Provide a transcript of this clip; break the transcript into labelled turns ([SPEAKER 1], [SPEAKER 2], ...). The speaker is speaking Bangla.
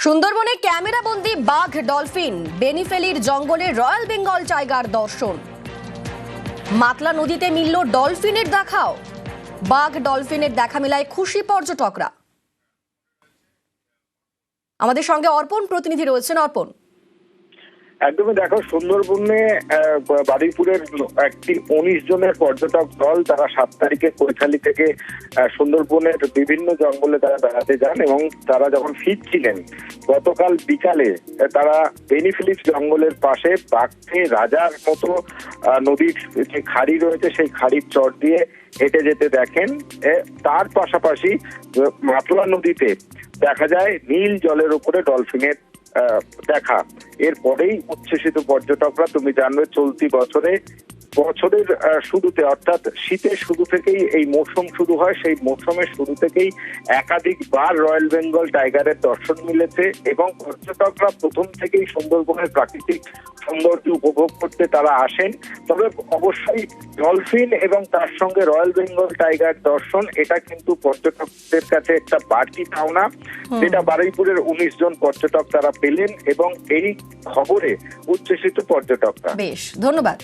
[SPEAKER 1] সুন্দরবনে ক্যামেরাবন্দি বাঘ ডলফিন বেনিফেলির জঙ্গলে রয়্যাল বেঙ্গল টাইগার দর্শন। মাতলা নদীতে মিলল ডলফিনের দেখাও। বাঘ ডলফিনের দেখা মেলায় খুশি পর্যটকরা। আমাদের সঙ্গে অর্পণ প্রতিনিধি রয়েছেন। অর্পণ,
[SPEAKER 2] একদমই দেখো, সুন্দরবনে বারুইপুরের একটি 19 জনের পর্যটক দল তারা 7 তারিখে কৈখালী থেকে সুন্দরবনের বিভিন্ন জঙ্গলে তারা বেড়াতে যান এবং তারা যখন ফিরছিলেন গতকাল বিকালে তারা বেনিফিলিপ জঙ্গলের পাশে বাঘকে রাজার মতো নদীর যে খাড়ি রয়েছে সেই খাড়ির চর দিয়ে হেঁটে যেতে দেখেন। তার পাশাপাশি মাতলা নদীতে দেখা যায় নীল জলের উপরে ডলফিনের দেখা। এরপরেই উচ্ছ্বসিত পর্যটকরা, তুমি জানবে চলতি বছরের শুরুতে অর্থাৎ শীতের শুরু থেকেই এই মৌসুম শুরু হয়, সেই মৌসুমের শুরু থেকেই একাধিকবার রয়্যাল বেঙ্গল টাইগারের দর্শন মিলেছে এবং পর্যটকরা প্রথম থেকেই সুন্দরবনের প্রাকৃতিক সৌন্দর্য উপভোগ করতে তারা আসেন। তবে অবশ্যই ডলফিন এবং তার সঙ্গে রয়্যাল বেঙ্গল টাইগার দর্শন এটা কিন্তু পর্যটকদের কাছে একটা বাড়তি পাওনা, যেটা বারুইপুরের 19 জন পর্যটক তারা পেলেন এবং এই খবরে উচ্ছ্বসিত পর্যটকরা।
[SPEAKER 1] বেশ, ধন্যবাদ।